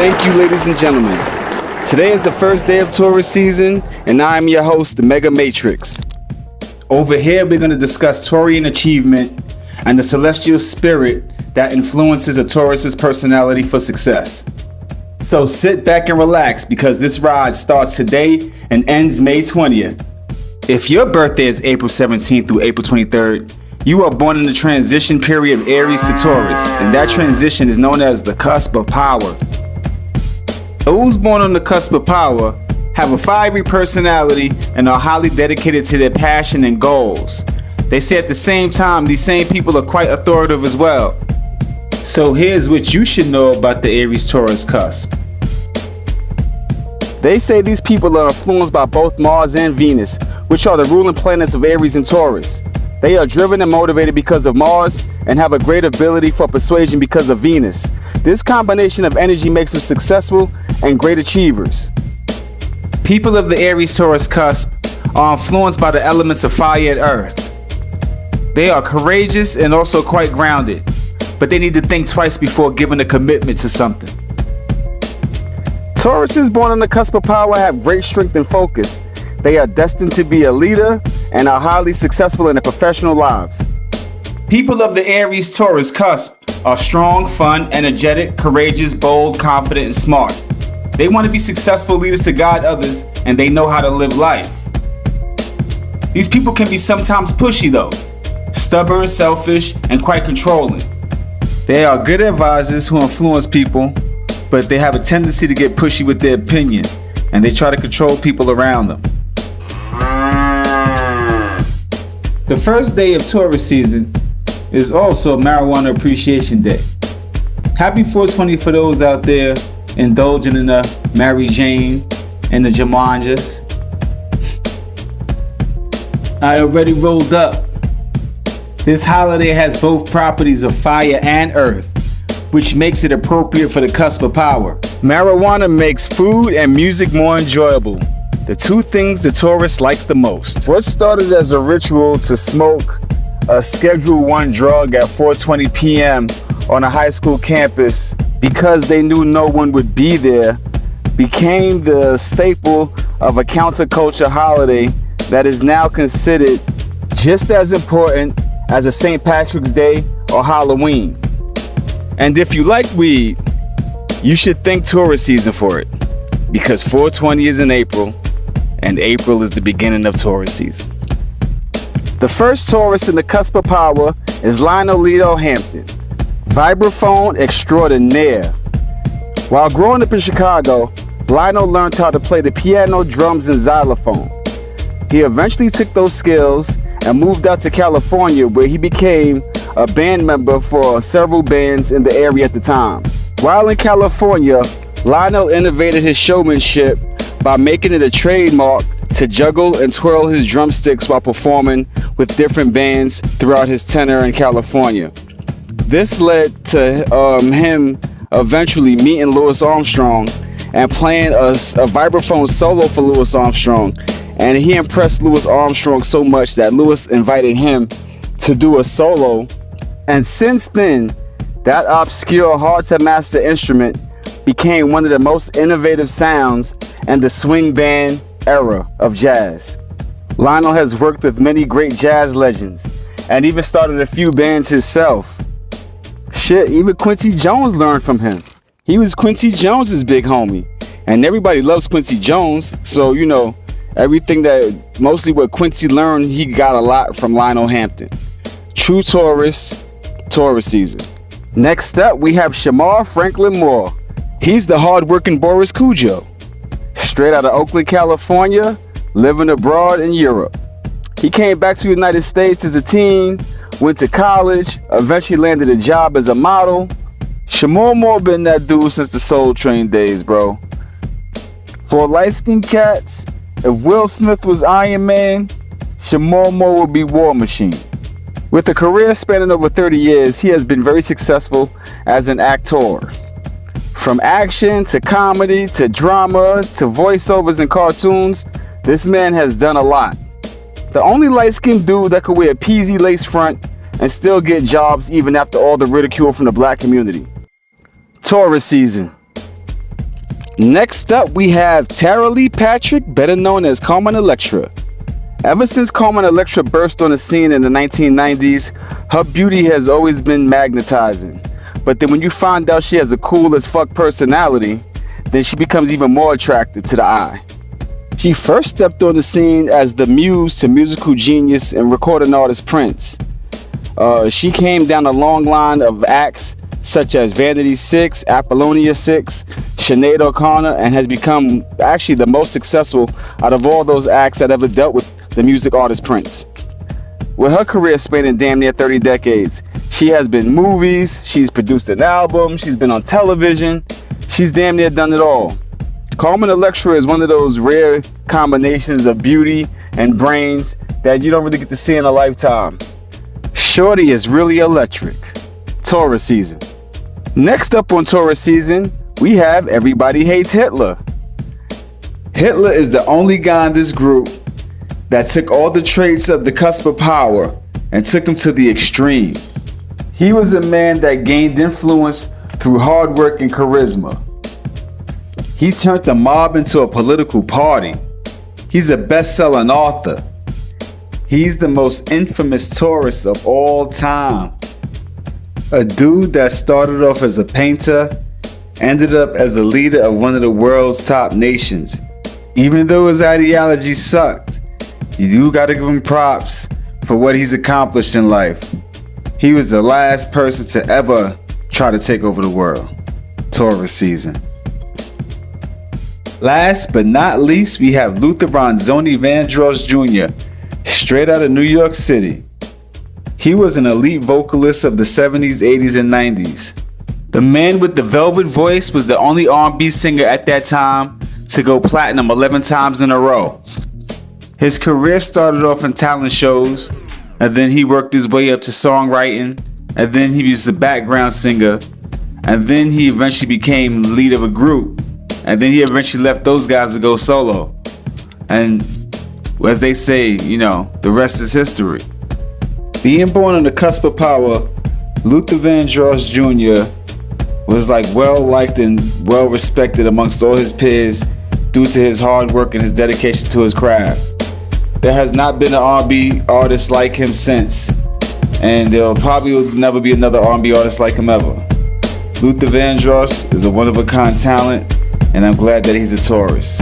Thank you, ladies and gentlemen. Today is the first day of Taurus season, and I am your host, the Mega Matrix. Over here, we're going to discuss Taurian achievement and the celestial spirit that influences a Taurus's personality for success. So sit back and relax, because this ride starts today and ends May 20th. If your birthday is April 17th through April 23rd, you are born in the transition period of Aries to Taurus, and that transition is known as the cusp of power. Those born on the cusp of power have a fiery personality and are highly dedicated to their passion and goals. They say at the same time, these same people are quite authoritative as well. So here's what you should know about the Aries-Taurus cusp. They say these people are influenced by both Mars and Venus, which are the ruling planets of Aries and Taurus. They are driven and motivated because of Mars and have a great ability for persuasion because of Venus. This combination of energy makes them successful and great achievers. People of the Aries-Taurus cusp are influenced by the elements of fire and earth. They are courageous and also quite grounded, but they need to think twice before giving a commitment to something. Tauruses born on the cusp of power have great strength and focus. They are destined to be a leader and are highly successful in their professional lives. People of the Aries-Taurus cusp are strong, fun, energetic, courageous, bold, confident, and smart. They want to be successful leaders to guide others, and they know how to live life. These people can be sometimes pushy though, stubborn, selfish, and quite controlling. They are good advisors who influence people, but they have a tendency to get pushy with their opinion, and they try to control people around them. The first day of Taurus season is also Marijuana Appreciation Day. Happy 420 for those out there indulging in the Mary Jane and the Jumanjas. I already rolled up. This holiday has both properties of fire and earth, which makes it appropriate for the cusp of power. Marijuana makes food and music more enjoyable, the two things the Taurus likes the most. What started as a ritual to smoke a Schedule 1 drug at 4:20 p.m. on a high school campus because they knew no one would be there became the staple of a counterculture holiday that is now considered just as important as a St. Patrick's Day or Halloween. And if you like weed, you should thank Taurus season for it, because 420 is in April, and April is the beginning of Taurus season. The first Taurus in the cusp of power is Lionel Hampton, vibraphone extraordinaire. While growing up in Chicago, Lionel learned how to play the piano, drums, and xylophone. He eventually took those skills and moved out to California, where he became a band member for several bands in the area at the time. While in California, Lionel innovated his showmanship by making it a trademark to juggle and twirl his drumsticks while performing with different bands throughout his tenure in California. This led to him eventually meeting Louis Armstrong and playing a vibraphone solo for Louis Armstrong. And he impressed Louis Armstrong so much that Louis invited him to do a solo. And since then, that obscure, hard-to-master instrument became one of the most innovative sounds in the swing band era of jazz. Lionel has worked with many great jazz legends and even started a few bands himself. Shit, even Quincy Jones learned from him. He was Quincy Jones's big homie, and everybody loves Quincy Jones, so you know, mostly what Quincy learned, he got a lot from Lionel Hampton. True Taurus season. Next up, we have Shamarr Franklin Moore. He's the hard-working Boris Cujo. Straight out of Oakland, California, living abroad in Europe. He came back to the United States as a teen, went to college, eventually landed a job as a model. Shamarr Moore been that dude since the Soul Train days, bro. For light-skinned cats, if Will Smith was Iron Man, Shamarr Moore would be War Machine. With a career spanning over 30 years, he has been very successful as an actor. From action to comedy to drama to voiceovers and cartoons, this man has done a lot. The only light-skinned dude that could wear a peasy lace front and still get jobs even after all the ridicule from the black community. Taurus season. Next up, we have Tara Lee Patrick, better known as Carmen Electra. Ever since Carmen Electra burst on the scene in the 1990s, her beauty has always been magnetizing. But then when you find out she has a cool as fuck personality, then she becomes even more attractive to the eye. She first stepped on the scene as the muse to musical genius and recording artist Prince. She came down a long line of acts such as Vanity 6, Apollonia 6, Sinead O'Connor, and has become actually the most successful out of all those acts that ever dealt with the music artist Prince. With her career spanning damn near 30 decades, she has been movies, she's produced an album, she's been on television, she's damn near done it all. Carmen Electra is one of those rare combinations of beauty and brains that you don't really get to see in a lifetime. Shorty is really electric. Taurus season. Next up on Taurus season, we have Everybody Hates Hitler. Hitler is the only guy in this group that took all the traits of the cusp of power and took them to the extreme. He was a man that gained influence through hard work and charisma. He turned the mob into a political party. He's a best-selling author. He's the most infamous Taurus of all time. A dude that started off as a painter, ended up as a leader of one of the world's top nations. Even though his ideology sucked, you do gotta give him props for what he's accomplished in life. He was the last person to ever try to take over the world. Taurus season. Last but not least, we have Luther Ronzoni Vandross Jr., straight out of New York City. He was an elite vocalist of the 70s, 80s, and 90s. The man with the velvet voice was the only R&B singer at that time to go platinum 11 times in a row. His career started off in talent shows, and then he worked his way up to songwriting, and then he was a background singer, and then he eventually became lead of a group, and then he eventually left those guys to go solo. And as they say, the rest is history. Being born on the cusp of power, Luther Vandross Jr. was well liked and well respected amongst all his peers due to his hard work and his dedication to his craft. There has not been an R&B artist like him since, and there will probably never be another R&B artist like him ever. Luther Vandross is a one-of-a-kind talent, and I'm glad that he's a Taurus.